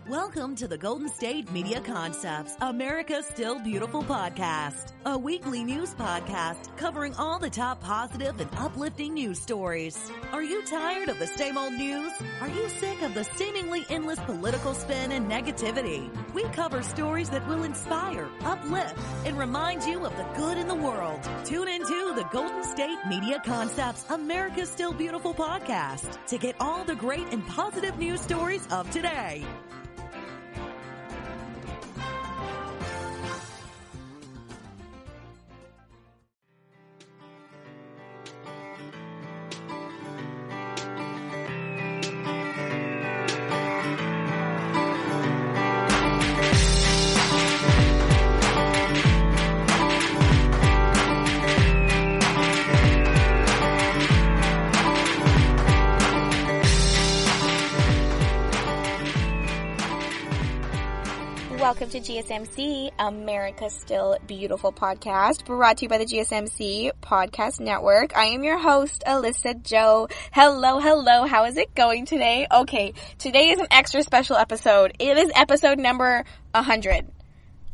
Welcome to the Golden State Media Concepts, America's Still Beautiful podcast, a weekly news podcast covering all the top positive and uplifting news stories. Are you tired of the same old news? Are you sick of the seemingly endless political spin and negativity? We cover stories that will inspire, uplift, and remind you of the good in the world. Tune into the Golden State Media Concepts, America's Still Beautiful podcast to get all the great and positive news stories of today. Welcome to GSMC, America's Still Beautiful podcast, brought to you by the GSMC Podcast Network. I am your host, Alyssa Jo. Hello, how is it going today? Okay, today is an extra special episode. It is episode number 100.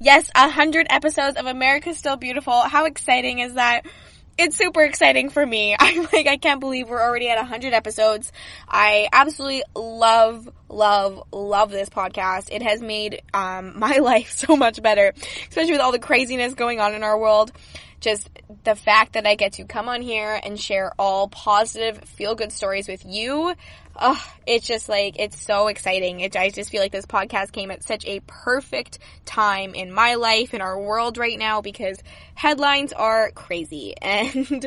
Yes, 100 episodes of America's Still Beautiful. How exciting is that? It's super exciting for me. I can't believe we're already at 100 episodes. I absolutely love this podcast. It has made my life so much better, especially with all the craziness going on in our world. Just the fact that I get to come on here and share all positive, feel-good stories with you. It's just it's so exciting. I just feel like this podcast came at such a perfect time in my life, in our world right now, because headlines are crazy and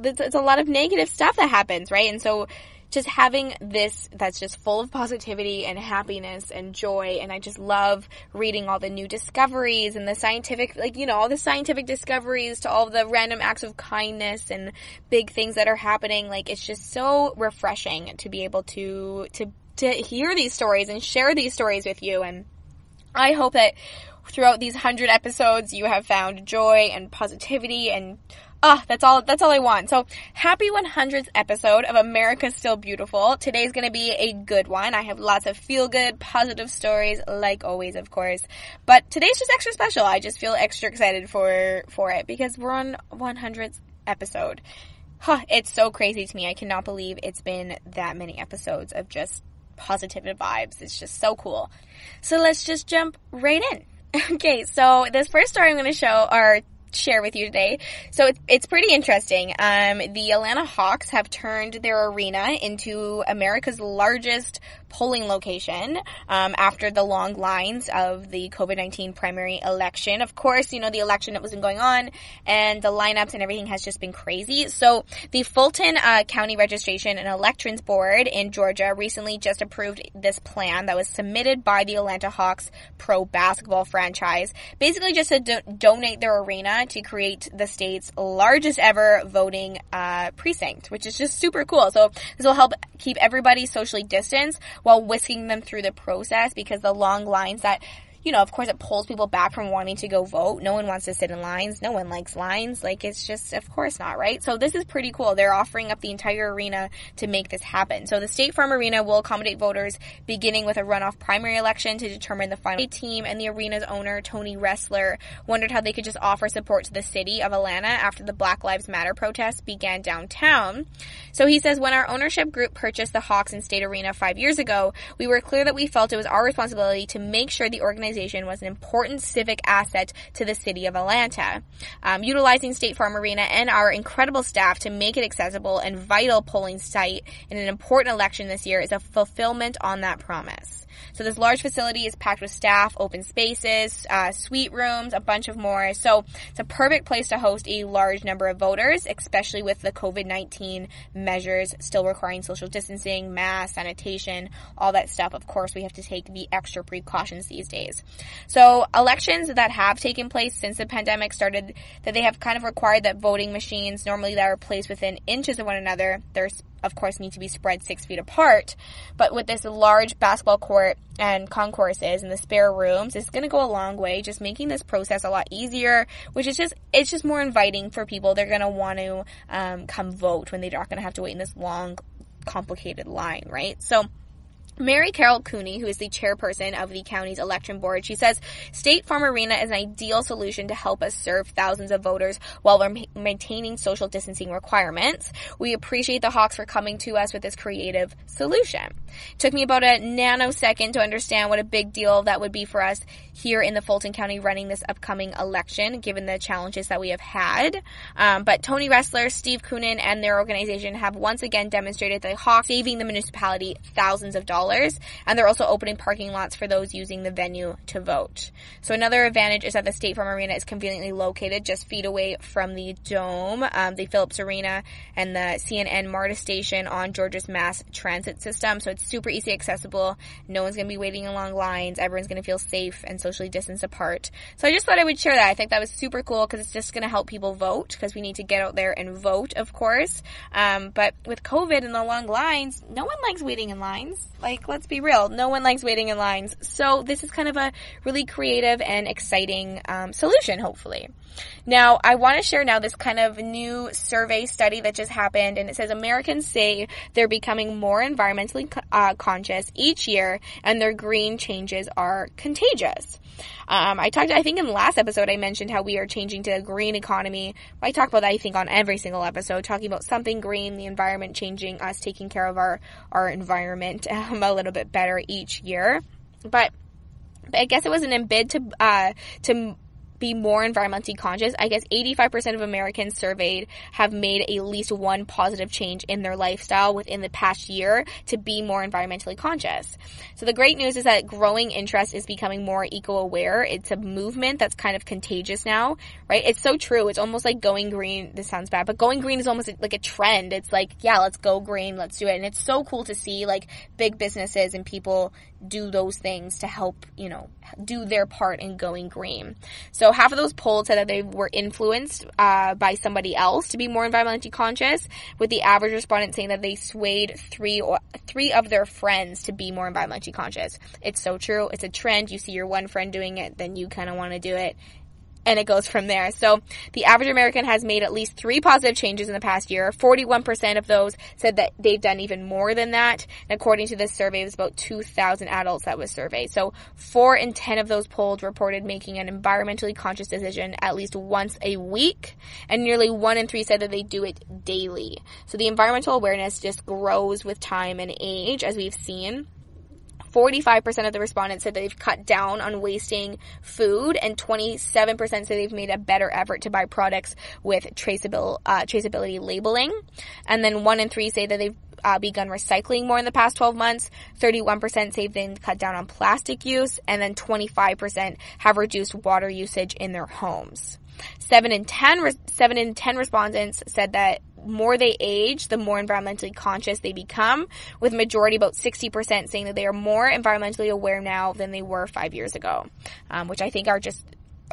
it's a lot of negative stuff that happens, right? And so just having this that's just full of positivity and happiness and joy, and I just love reading all the new discoveries and the scientific, all the scientific discoveries to all the random acts of kindness and big things that are happening. It's just so refreshing to be able to hear these stories and share these stories with you. And I hope that throughout these 100 episodes you have found joy and positivity, and that's all I want. So happy 100th episode of America's Still Beautiful. Today's going to be a good one. I have lots of feel-good, positive stories, like always, of course. But today's just extra special. I just feel extra excited for it because we're on 100th episode. It's so crazy to me. I cannot believe it's been that many episodes of just positive vibes. It's just so cool. So let's just jump right in. Okay, so this first story I'm going to share with you today. So it's pretty interesting. The Atlanta Hawks have turned their arena into America's largest polling location after the long lines of the COVID-19 primary election. Of course, the election that wasn't going on, and the lineups and everything has just been crazy. So the Fulton County Registration and Elections Board in Georgia recently just approved this plan that was submitted by the Atlanta Hawks pro basketball franchise, basically just to donate their arena to create the state's largest ever voting precinct, which is just super cool. So this will help keep everybody socially distanced while whisking them through the process, because the long lines that, of course, it pulls people back from wanting to go vote. No one wants to sit in lines. No one likes lines. It's just, of course not, right? So this is pretty cool. They're offering up the entire arena to make this happen. So the State Farm Arena will accommodate voters beginning with a runoff primary election to determine the final team, and the arena's owner, Tony Ressler, wondered how they could just offer support to the city of Atlanta after the Black Lives Matter protests began downtown. So he says, when our ownership group purchased the Hawks and State Arena 5 years ago, we were clear that we felt it was our responsibility to make sure the organization was an important civic asset to the city of Atlanta. Utilizing State Farm Arena and our incredible staff to make it accessible and vital polling site in an important election this year is a fulfillment on that promise. So this large facility is packed with staff, open spaces, suite rooms, a bunch of more. So it's a perfect place to host a large number of voters, especially with the COVID-19 measures still requiring social distancing, mask, sanitation, all that stuff. Of course, we have to take the extra precautions these days. So elections that have taken place since the pandemic started, that they have kind of required that voting machines normally that are placed within inches of one another, there's of course, need to be spread 6 feet apart. But with this large basketball court and concourses and the spare rooms, it's going to go a long way, just making this process a lot easier, which is it's just more inviting for people. They're going to want to come vote when they're not going to have to wait in this long, complicated line, right? So Mary Carol Cooney, who is the chairperson of the county's election board, she says, State Farm Arena is an ideal solution to help us serve thousands of voters while we're maintaining social distancing requirements. We appreciate the Hawks for coming to us with this creative solution. It took me about a nanosecond to understand what a big deal that would be for us here in the Fulton County running this upcoming election, given the challenges that we have had. But Tony Ressler, Steve Koonin, and their organization have once again demonstrated that the Hawks saving the municipality thousands of dollars. And they're also opening parking lots for those using the venue to vote. So another advantage is that the State Farm Arena is conveniently located just feet away from the Dome, the Phillips Arena, and the CNN MARTA station on Georgia's mass transit system. So it's super easy accessible. No one's going to be waiting in long lines. Everyone's going to feel safe and socially distanced apart. So I just thought I would share that. I think that was super cool because it's just going to help people vote, because we need to get out there and vote, of course. But with COVID and the long lines, no one likes waiting in lines. Like, let's be real. No one likes waiting in lines. So this is kind of a really creative and exciting solution, hopefully. Now, I want to share now this kind of new survey study that just happened, and it says Americans say they're becoming more environmentally conscious each year, and their green changes are contagious. I think in the last episode I mentioned how we are changing to a green economy. I talk about that, I think, on every single episode, talking about something green, the environment changing, us taking care of our environment a little bit better each year. But I guess it was in bid to be more environmentally conscious. I guess 85% of Americans surveyed have made at least one positive change in their lifestyle within the past year to be more environmentally conscious. So the great news is that growing interest is becoming more eco-aware. It's a movement that's kind of contagious now, right? It's so true. It's almost like going green. This sounds bad, but going green is almost like a trend. It's like, yeah, let's go green. Let's do it. And it's so cool to see like big businesses and people do those things to help, do their part in going green. So half of those polled said that they were influenced by somebody else to be more environmentally conscious, with the average respondent saying that they swayed three of their friends to be more environmentally conscious. It's so true. It's a trend. You see your one friend doing it, then you kind of want to do it. And it goes from there. So the average American has made at least 3 positive changes in the past year. 41% of those said that they've done even more than that. And according to this survey, it was about 2,000 adults that was surveyed. So 4 in 10 of those polled reported making an environmentally conscious decision at least once a week. And nearly 1 in 3 said that they do it daily. So the environmental awareness just grows with time and age, as we've seen. 45% of the respondents said that they've cut down on wasting food, and 27% said they've made a better effort to buy products with traceability labeling. And then 1 in 3 say that they've begun recycling more in the past 12 months. 31% say they've cut down on plastic use, and then 25% have reduced water usage in their homes. 7 in 10 respondents said that more they age, the more environmentally conscious they become, with majority, about 60%, saying that they are more environmentally aware now than they were 5 years ago, which I think are just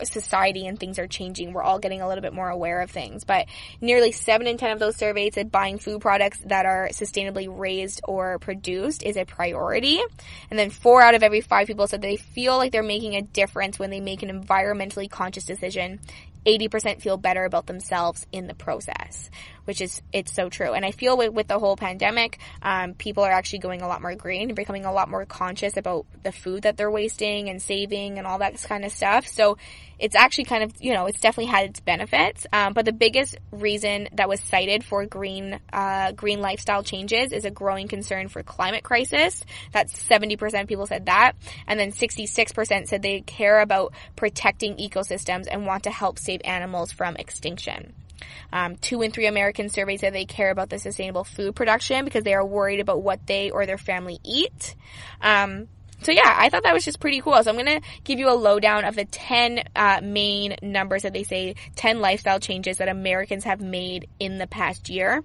society and things are changing. We're all getting a little bit more aware of things. But nearly 7 in 10 of those surveyed said buying food products that are sustainably raised or produced is a priority. And then 4 out of every 5 people said they feel like they're making a difference when they make an environmentally conscious decision. 80% feel better about themselves in the process, it's so true. And I feel with the whole pandemic, people are actually going a lot more green and becoming a lot more conscious about the food that they're wasting and saving and all that kind of stuff. So it's actually kind of, it's definitely had its benefits. But the biggest reason that was cited for green lifestyle changes is a growing concern for climate crisis. That's 70% of people said that. And then 66% said they care about protecting ecosystems and want to help save animals from extinction. 2 in 3 Americans surveyed said they care about the sustainable food production because they are worried about what they or their family eat. So yeah, I thought that was just pretty cool. So I'm going to give you a lowdown of the 10 main numbers that they say, 10 lifestyle changes that Americans have made in the past year.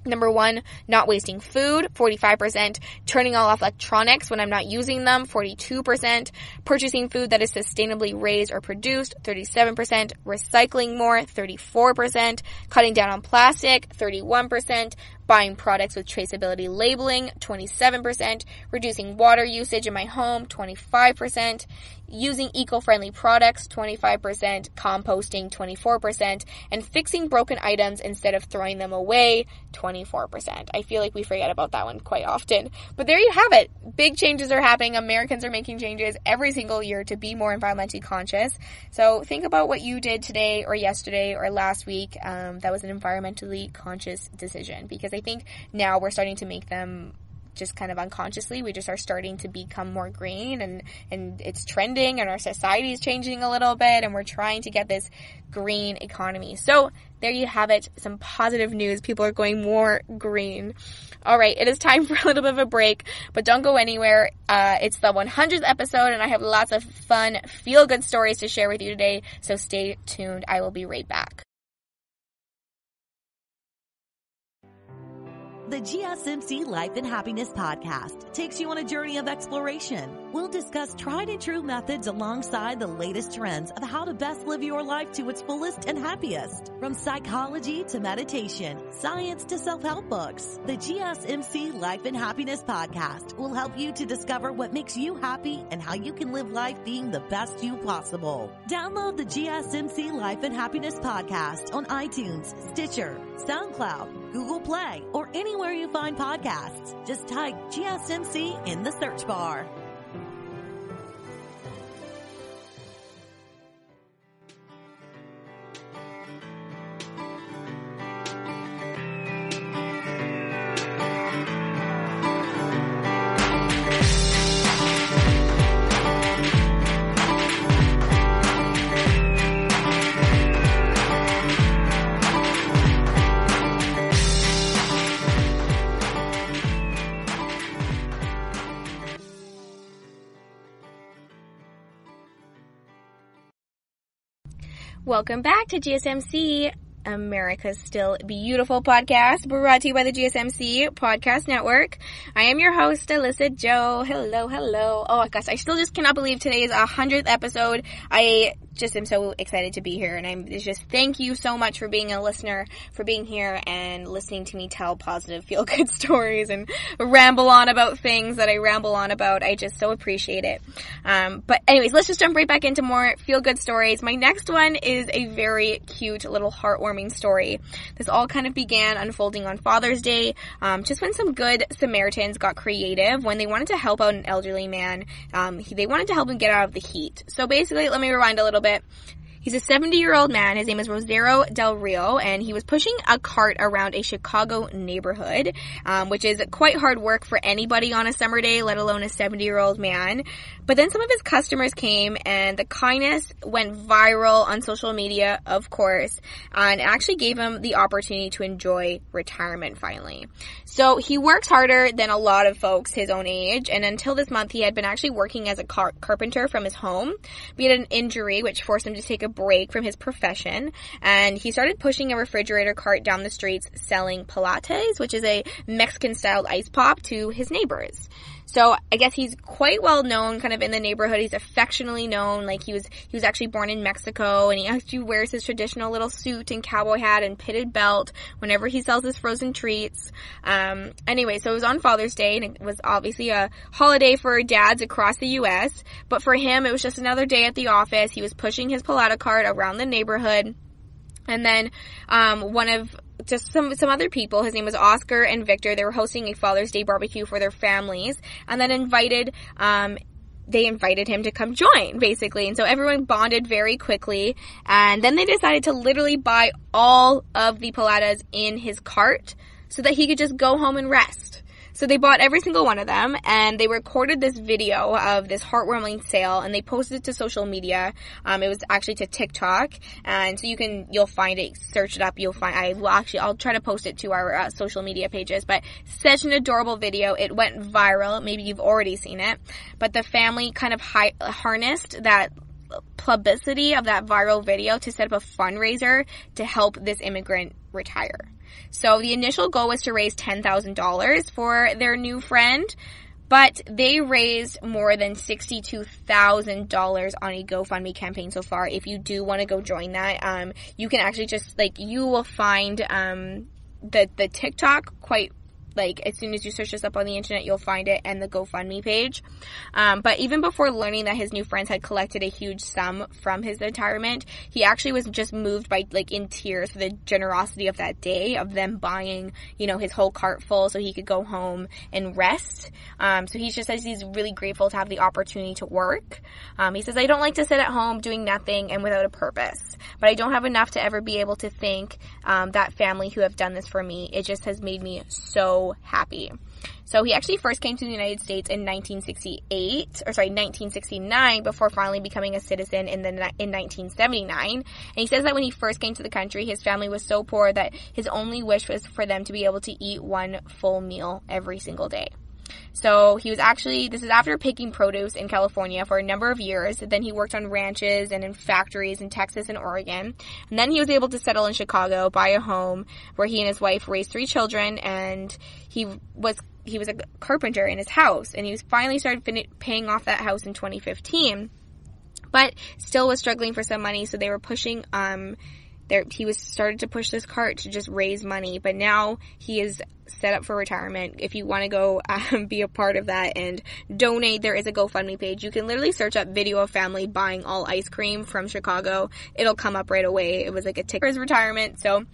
Number 1, not wasting food, 45%. Turning off electronics when I'm not using them, 42%. Purchasing food that is sustainably raised or produced, 37%. Recycling more, 34%. Cutting down on plastic, 31%. buying products with traceability labeling, 27%, reducing water usage in my home, 25%, using eco-friendly products, 25%, composting, 24%, and fixing broken items instead of throwing them away, 24%. I feel like we forget about that one quite often. But there you have it. Big changes are happening. Americans are making changes every single year to be more environmentally conscious. So think about what you did today or yesterday or last week that was an environmentally conscious decision, because I think now we're starting to make them just kind of unconsciously. We just are starting to become more green, and it's trending, and our society is changing a little bit, and we're trying to get this green economy. So there you have it. Some positive news. People are going more green. All right. It is time for a little bit of a break, but don't go anywhere. It's the 100th episode, and I have lots of fun, feel-good stories to share with you today. So stay tuned. I will be right back. The GSMC Life and Happiness podcast takes you on a journey of exploration. We'll discuss tried and true methods alongside the latest trends of how to best live your life to its fullest and happiest. From psychology to meditation, science to self-help books, the GSMC Life and Happiness podcast will help you to discover what makes you happy and how you can live life being the best you possible. Download the GSMC Life and Happiness podcast on iTunes, Stitcher, SoundCloud, Google Play, or anywhere you find podcasts. Just type GSMC in the search bar. Welcome back to GSMC, America's Still Beautiful podcast, brought to you by the GSMC Podcast Network. I am your host, Alyssa Jo. Hello. Oh my gosh, I still just cannot believe today is 100th episode. I just am so excited to be here, and I'm just thank you so much for being a listener, for being here and listening to me tell positive, feel-good stories and ramble on about things that I ramble on about. I just so appreciate it. But anyways, let's just jump right back into more feel-good stories. My next one is a very cute little heartwarming story. This all kind of began unfolding on Father's Day, just when some good Samaritans got creative when they wanted to help out an elderly man. They wanted to help him get out of the heat. So basically, let me rewind a little bit. He's a 70-year-old man. His name is Rosero Del Rio, and he was pushing a cart around a Chicago neighborhood, which is quite hard work for anybody on a summer day, let alone a 70-year-old man. But then some of his customers came, and the kindness went viral on social media, of course, and actually gave him the opportunity to enjoy retirement finally. So he works harder than a lot of folks his own age, and until this month, he had been actually working as a carpenter from his home. He had an injury, which forced him to take a break from his profession, and he started pushing a refrigerator cart down the streets selling pilates, which is a Mexican-styled ice pop, to his neighbors. So I guess he's quite well known kind of in the neighborhood. He's affectionately known. Like he was actually born in Mexico, and he actually wears his traditional little suit and cowboy hat and pitted belt whenever he sells his frozen treats. Anyway, so it was on Father's Day, and it was obviously a holiday for dads across the U.S. But for him, it was just another day at the office. He was pushing his Pilata cart around the neighborhood. And then one of just some other people, his name was Oscar and Victor, they were hosting a Father's Day barbecue for their families, and then they invited him to come join, basically. And so everyone bonded very quickly, and then they decided to literally buy all of the pilatas in his cart so that he could just go home and rest. So they bought every single one of them, and they recorded this video of this heartwarming sale, and they posted it to social media. It was actually to TikTok, and so you'll find it, search it up, I'll try to post it to our social media pages, but such an adorable video. It went viral. Maybe you've already seen it, but the family kind of harnessed that publicity of that viral video to set up a fundraiser to help this immigrant retire. So the initial goal was to raise $10,000 for their new friend, but they raised more than $62,000 on a GoFundMe campaign so far. If you do want to go join that, you can actually just, you will find the TikTok quite, like, as soon as you search this up on the internet, you'll find it, and the GoFundMe page. But even before learning that his new friends had collected a huge sum from his retirement, he actually was just moved by, like, in tears for the generosity of that day, of them buying, you know, his whole cart full so he could go home and rest. So he just says he's really grateful to have the opportunity to work. He says, I don't like to sit at home doing nothing and without a purpose, but I don't have enough to ever be able to thank that family who have done this for me. It just has made me so happy. So he actually first came to the United States in 1969 before finally becoming a citizen in 1979. And he says that when he first came to the country, his family was so poor that his only wish was for them to be able to eat one full meal every single day. So he was actually, this is after picking produce in California for a number of years. Then he worked on ranches and in factories in Texas and Oregon. And then he was able to settle in Chicago, buy a home where he and his wife raised 3 children, and he was a carpenter in his house, and he was finally started paying off that house in 2015, but still was struggling for some money. So they were pushing, he was started to push this cart to just raise money, but now he is set up for retirement. If you want to go be a part of that and donate, there is a GoFundMe page. You can literally search up video of family buying all ice cream from Chicago. It'll come up right away. It was like a tick for his retirement. So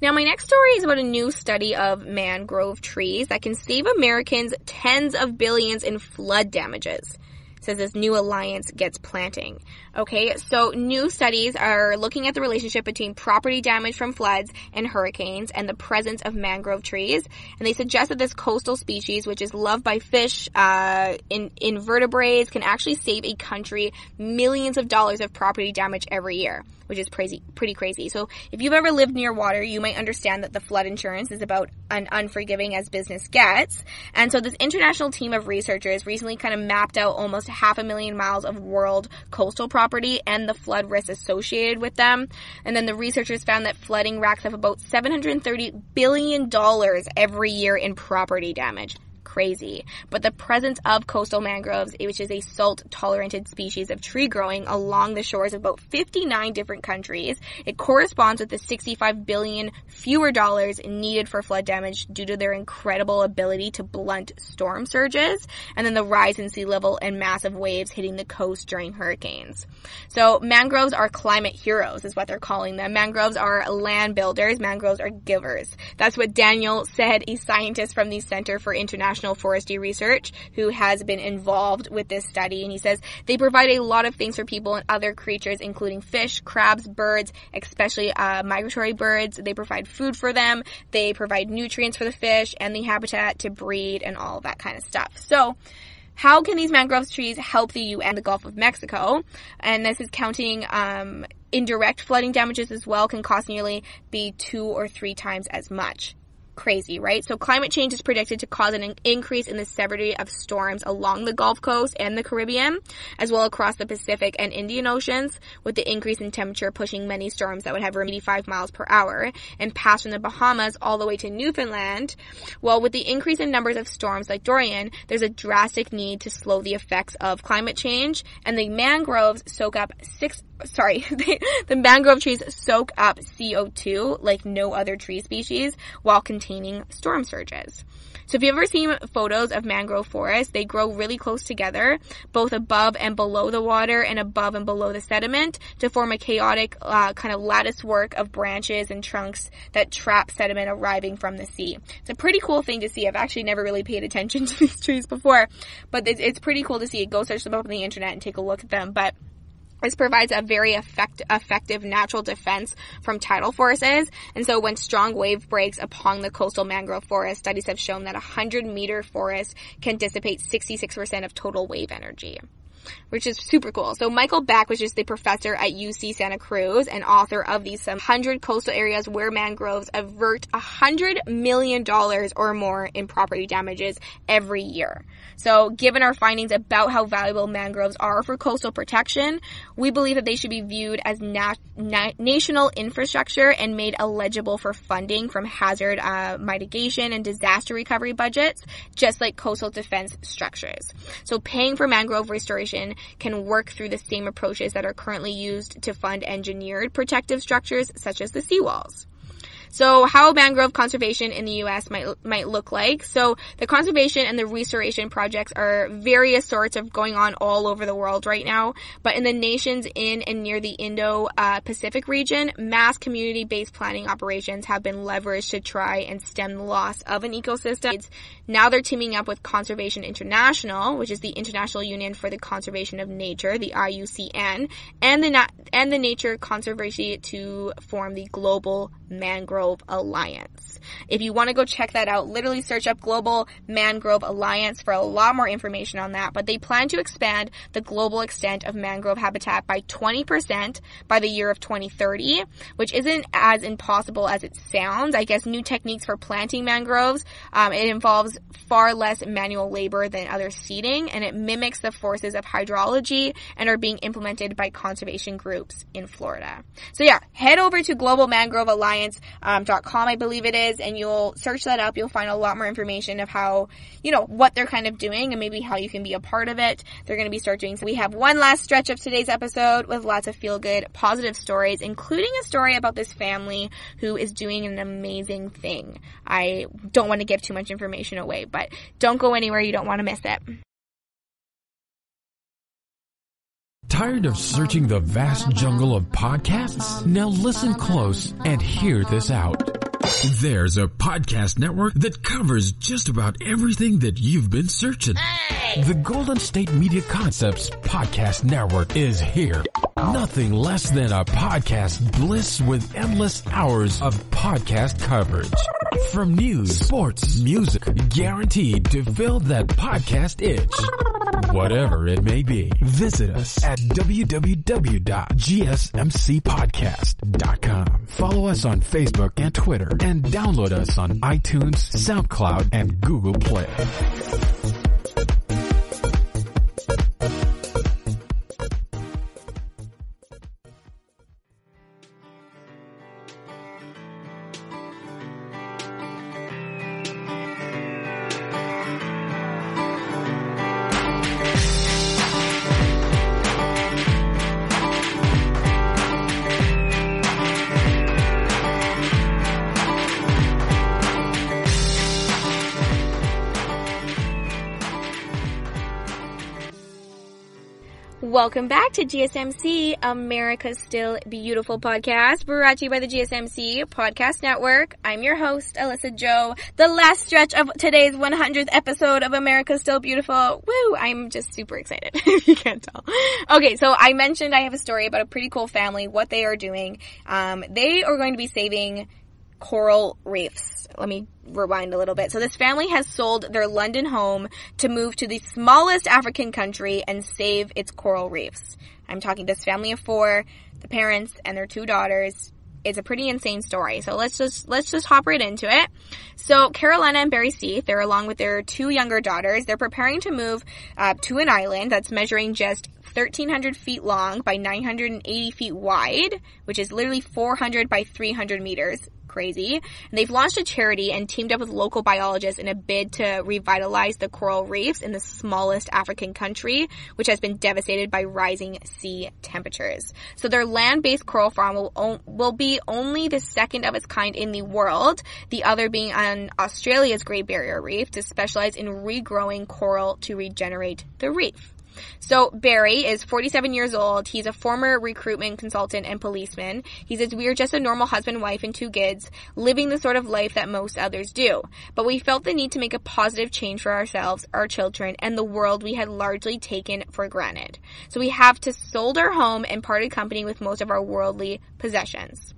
now my next story is about a new study of mangrove trees that can save Americans tens of billions in flood damages. Says this new alliance gets planting. Okay, so new studies are looking at the relationship between property damage from floods and hurricanes and the presence of mangrove trees. And they suggest that this coastal species, which is loved by fish, invertebrates, can actually save a country millions of dollars of property damage every year, which is pretty crazy. So if you've ever lived near water, you might understand that the flood insurance is about as unforgiving as business gets. And so this international team of researchers recently kind of mapped out almost 500,000 miles of world coastal property and the flood risks associated with them. And then the researchers found that flooding racks up about $730 billion every year in property damage. Crazy. But the presence of coastal mangroves, which is a salt-tolerant species of tree growing along the shores of about 59 different countries, it corresponds with the $65 billion fewer dollars needed for flood damage due to their incredible ability to blunt storm surges, and then the rise in sea level and massive waves hitting the coast during hurricanes. So mangroves are climate heroes, is what they're calling them. Mangroves are land builders. Mangroves are givers. That's what Daniel said, a scientist from the Center for International Forestry Research who has been involved with this study. And he says they provide a lot of things for people and other creatures, including fish, crabs, birds, especially migratory birds. They provide food for them. They provide nutrients for the fish and the habitat to breed and all that kind of stuff. So how can these mangrove trees help the UN and the Gulf of Mexico? And this is counting indirect flooding damages as well, can cost nearly be 2 or 3 times as much. Crazy, right? So climate change is predicted to cause an increase in the severity of storms along the Gulf Coast and the Caribbean, as well across the Pacific and Indian Oceans, with the increase in temperature pushing many storms that would have 85 miles per hour and pass from the Bahamas all the way to Newfoundland. Well, with the increase in numbers of storms like Dorian, there's a drastic need to slow the effects of climate change, and the mangroves soak up the mangrove trees soak up CO2 like no other tree species while containing storm surges. So if you've ever seen photos of mangrove forests, they grow really close together, both above and below the water and above and below the sediment, to form a chaotic kind of lattice work of branches and trunks that trap sediment arriving from the sea. It's a pretty cool thing to see. I've actually never really paid attention to these trees before, but it's pretty cool to see. Go search them up on the internet and take a look at them. But this provides a very effective natural defense from tidal forces. And so when strong wave breaks upon the coastal mangrove forest, studies have shown that a 100-meter forest can dissipate 66% of total wave energy, which is super cool. So Michael Beck, which is the professor at UC Santa Cruz and author of these 100 coastal areas where mangroves avert $100 million or more in property damages every year. So given our findings about how valuable mangroves are for coastal protection, we believe that they should be viewed as national infrastructure and made eligible for funding from hazard mitigation and disaster recovery budgets, just like coastal defense structures. So paying for mangrove restoration can work through the same approaches that are currently used to fund engineered protective structures such as the seawalls. So how mangrove conservation in the U.S. might look like. So the conservation and the restoration projects are various sorts of going on all over the world right now. But in the nations in and near the Indo-Pacific region, mass community-based planning operations have been leveraged to try and stem the loss of an ecosystem. Now they're teaming up with Conservation International, which is the International Union for the Conservation of Nature, the IUCN, and the Nature Conservancy to form the Global Mangrove Alliance. If you want to go check that out, literally search up Global Mangrove Alliance for a lot more information on that. But they plan to expand the global extent of mangrove habitat by 20% by the year of 2030, which isn't as impossible as it sounds. I guess new techniques for planting mangroves, it involves far less manual labor than other seeding, and it mimics the forces of hydrology and are being implemented by conservation groups in Florida. So yeah, head over to globalmangrovealliance.com, I believe it is, and you'll search that up. You'll find a lot more information of how, what they're kind of doing and maybe how you can be a part of it. They're going to be start doing. So we have one last stretch of today's episode with lots of feel-good, positive stories, including a story about this family who is doing an amazing thing. I don't want to give too much information away, but don't go anywhere. You don't want to miss it. Tired of searching the vast jungle of podcasts? Now listen close and hear this out. There's a podcast network that covers just about everything that you've been searching. Hey! The Golden State Media Concepts Podcast Network is here. Nothing less than a podcast bliss with endless hours of podcast coverage. From news, sports, music, guaranteed to fill that podcast itch. Whatever it may be, visit us at www.gsmcpodcast.com. Follow us on Facebook and Twitter, and download us on iTunes, SoundCloud, and Google Play. Welcome back to GSMC, America's Still Beautiful podcast, brought to you by the GSMC Podcast Network. I'm your host, Alyssa Jo. The last stretch of today's 100th episode of America's Still Beautiful. Woo! I'm just super excited, if you can't tell. Okay, so I mentioned I have a story about a pretty cool family, what they are doing. They are going to be saving coral reefs. Let me rewind a little bit. So this family has sold their London home to move to the smallest African country and save its coral reefs. I'm talking this family of 4, the parents and their 2 daughters. It's a pretty insane story. So let's just hop right into it. So Carolina and Barry C, they're along with their 2 younger daughters. They're preparing to move to an island that's measuring just 1,300 feet long by 980 feet wide, which is literally 400 by 300 meters. Crazy. And they've launched a charity and teamed up with local biologists in a bid to revitalize the coral reefs in the smallest African country, which has been devastated by rising sea temperatures. So their land-based coral farm will be only the second of its kind in the world, the other being on Australia's Great Barrier Reef, to specialize in regrowing coral to regenerate the reef. So Barry is 47 years old. He's a former recruitment consultant and policeman. He says, "We are just a normal husband, wife, and 2 kids, living the sort of life that most others do. But we felt the need to make a positive change for ourselves, our children, and the world we had largely taken for granted. So we have to sold our home and parted company with most of our worldly possessions."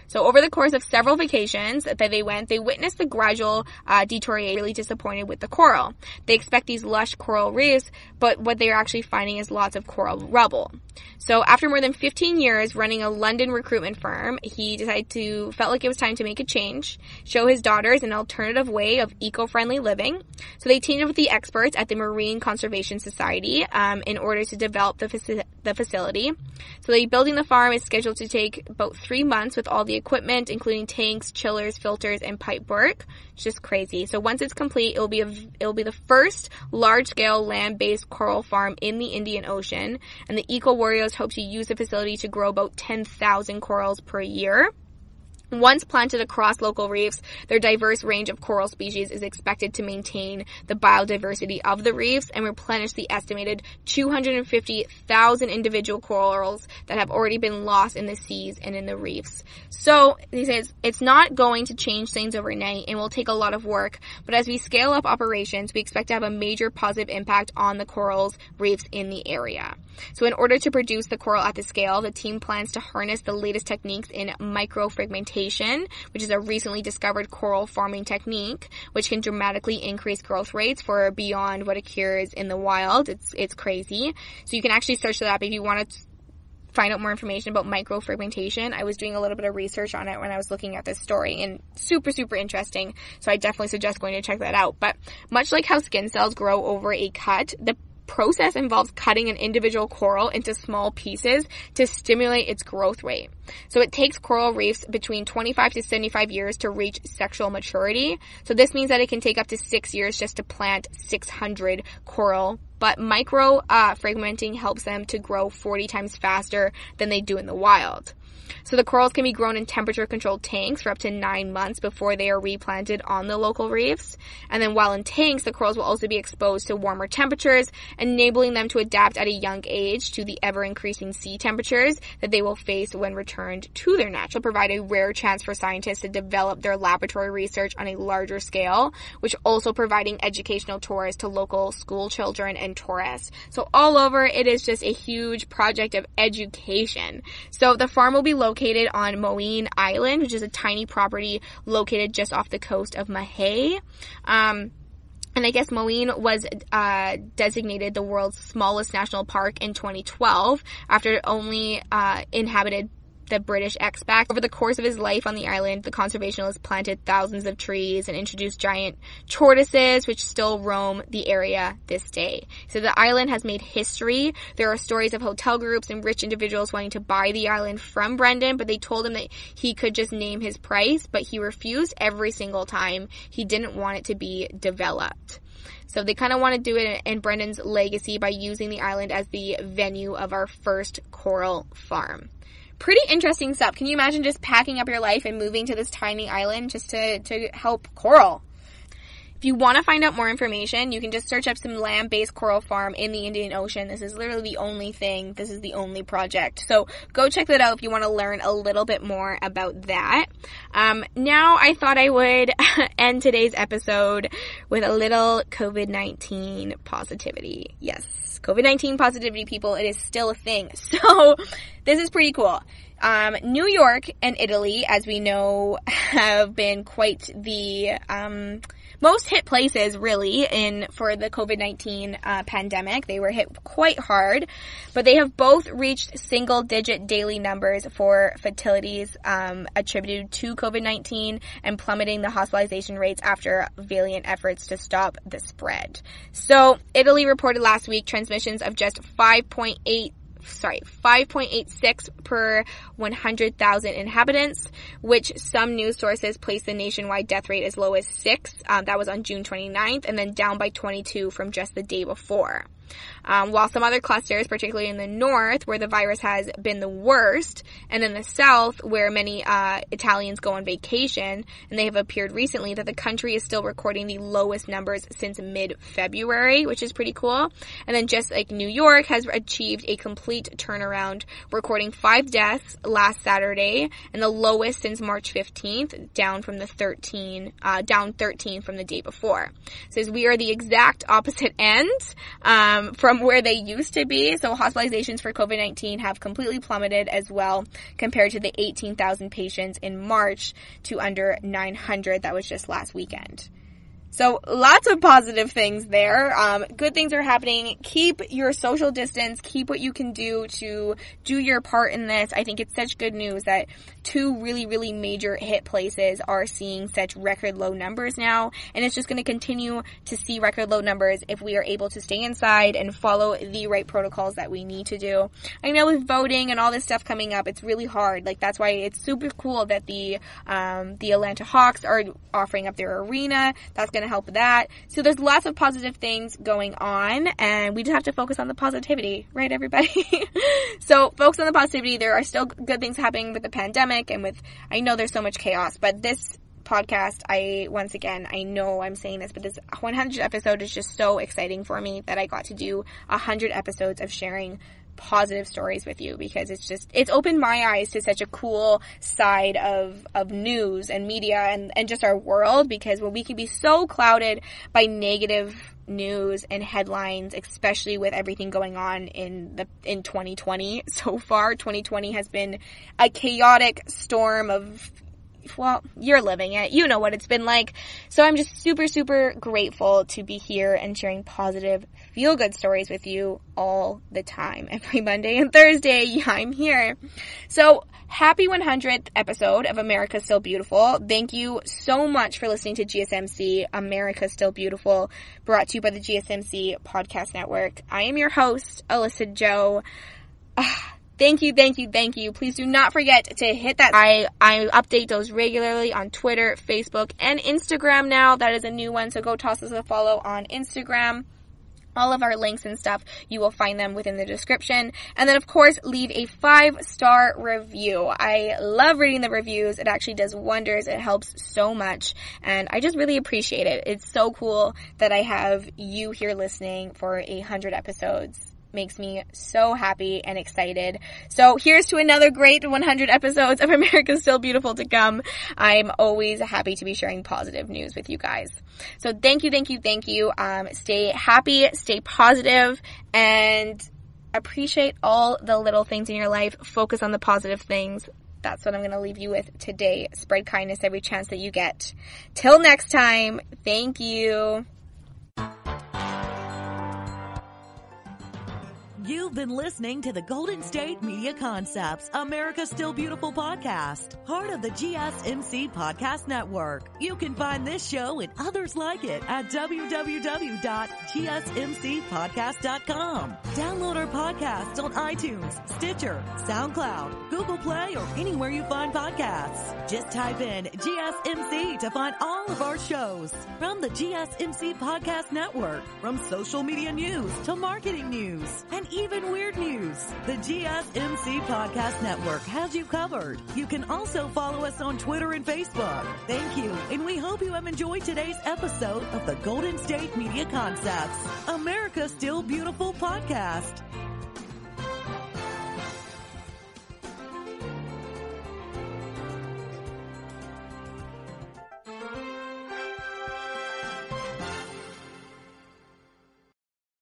So over the course of several vacations that they witnessed the gradual deterioration, really disappointed with the coral. They expect these lush coral reefs, but what they're actually finding is lots of coral rubble. So after more than 15 years running a London recruitment firm, he felt like it was time to make a change, show his daughters an alternative way of eco-friendly living. So they teamed up with the experts at the Marine Conservation Society in order to develop the facility. So building the farm is scheduled to take about 3 months with all the equipment, including tanks, chillers, filters, and pipe work. It's just crazy. So once it's complete, it'll be the first large-scale land-based coral farm in the Indian Ocean, and the Eco Warriors hope to use the facility to grow about 10,000 corals per year. Once planted across local reefs, their diverse range of coral species is expected to maintain the biodiversity of the reefs and replenish the estimated 250,000 individual corals that have already been lost in the seas and in the reefs. So, he says, it's not going to change things overnight and will take a lot of work, but as we scale up operations, we expect to have a major positive impact on the corals reefs in the area. So in order to produce the coral at the scale, the team plans to harness the latest techniques in microfragmentation, which is a recently discovered coral farming technique, which can dramatically increase growth rates for beyond what occurs in the wild. It's crazy. So you can actually search that up if you want to find out more information about microfragmentation. I was doing a little bit of research on it when I was looking at this story, and super, super interesting. So I definitely suggest going to check that out. But much like how skin cells grow over a cut, the process involves cutting an individual coral into small pieces to stimulate its growth rate. So it takes coral reefs between 25 to 75 years to reach sexual maturity. So this means that it can take up to 6 years just to plant 600 coral. But fragmenting helps them to grow 40 times faster than they do in the wild. So the corals can be grown in temperature-controlled tanks for up to 9 months before they are replanted on the local reefs. And then while in tanks, the corals will also be exposed to warmer temperatures, enabling them to adapt at a young age to the ever-increasing sea temperatures that they will face when returned to their natural, provide a rare chance for scientists to develop their laboratory research on a larger scale, which also providing educational tours to local school children and tourists. So all over, it is just a huge project of education. So the farm will be located on Moine Island, which is a tiny property located just off the coast of Mahé. And I guess Moine was designated the world's smallest national park in 2012 after it only inhabited the British expat. Over the course of his life on the island, the conservationist planted thousands of trees and introduced giant tortoises, which still roam the area this day. So the island has made history. There are stories of hotel groups and rich individuals wanting to buy the island from Brendan, but they told him that he could just name his price, but he refused every single time. He didn't want it to be developed. So they kind of want to do it in Brendan's legacy by using the island as the venue of our first coral farm. Pretty interesting stuff. Can you imagine just packing up your life and moving to this tiny island just to help coral? If you want to find out more information, you can just search up some land-based coral farm in the Indian Ocean. This is literally the only thing. This is the only project. So go check that out if you want to learn a little bit more about that. Now I thought I would end today's episode with a little COVID-19 positivity. Yes, COVID-19 positivity, people. It is still a thing. So this is pretty cool. New York and Italy, as we know, have been quite the most hit places, really, for the COVID-19 pandemic. They were hit quite hard, but they have both reached single-digit daily numbers for fatalities attributed to COVID-19 and plummeting the hospitalization rates after valiant efforts to stop the spread. So, Italy reported last week transmissions of just 5.86 per 100,000 inhabitants, which some news sources place the nationwide death rate as low as 6. That was on June 29th, and then down by 22 from just the day before. While some other clusters, particularly in the north, where the virus has been the worst, and in the south, where many Italians go on vacation, and they have appeared recently, that the country is still recording the lowest numbers since mid-February, which is pretty cool. And then just like New York has achieved a complete turnaround, recording 5 deaths last Saturday, and the lowest since March 15th, down 13 from the day before. It says we are the exact opposite end from where they used to be. So hospitalizations for COVID-19 have completely plummeted as well compared to the 18,000 patients in March to under 900 that was just last weekend. So lots of positive things there. Good things are happening. Keep your social distance. Keep what you can do to do your part in this. I think it's such good news that 2 really, really major hit places are seeing such record low numbers now. And it's just going to continue to see record low numbers if we are able to stay inside and follow the right protocols that we need to do. I know with voting and all this stuff coming up, it's really hard. Like, that's why it's super cool that the Atlanta Hawks are offering up their arena. That's going going to help with that. So there's lots of positive things going on, and we just have to focus on the positivity, right, everybody? So focus on the positivity. There are still good things happening with the pandemic and I know there's so much chaos, but this podcast, I know I'm saying this, but this 100th episode is just so exciting for me that I got to do 100 episodes of sharing positive stories with you, because it's opened my eyes to such a cool side of news and media and just our world, because when we can be so clouded by negative news and headlines, especially with everything going on in 2020 so far. 2020 has been a chaotic storm of, well, you're living it. You know what it's been like. So I'm just super, super grateful to be here and sharing positive, feel-good stories with you all the time. Every Monday and Thursday, I'm here. So happy 100th episode of America Still Beautiful. Thank you so much for listening to GSMC, America Still Beautiful, brought to you by the GSMC Podcast Network. I am your host, Alyssa Jo. Thank you. Please do not forget to hit that. I update those regularly on Twitter, Facebook, and Instagram now. That is a new one, so go toss us a follow on Instagram. All of our links and stuff, you will find them within the description. And then, of course, leave a 5-star review. I love reading the reviews. It actually does wonders. It helps so much. And I just really appreciate it. It's so cool that I have you here listening for 100 episodes. Makes me so happy and excited. So here's to another great 100 episodes of America Still Beautiful to come. I'm always happy to be sharing positive news with you guys. So thank you. Stay happy, stay positive, and appreciate all the little things in your life. Focus on the positive things. That's what I'm going to leave you with today. Spread kindness every chance that you get. Till next time, thank you. You've been listening to the Golden State Media Concepts, America Still Beautiful podcast, part of the GSMC Podcast Network. You can find this show and others like it at www.gsmcpodcast.com. Download our podcasts on iTunes, Stitcher, SoundCloud, Google Play, or anywhere you find podcasts. Just type in GSMC to find all of our shows. From the GSMC Podcast Network, from social media news to marketing news, and even weird news, the GSMC Podcast Network has you covered. You can also follow us on Twitter and Facebook. Thank you, and we hope you have enjoyed today's episode of the Golden State Media Concepts, America Still Beautiful podcast.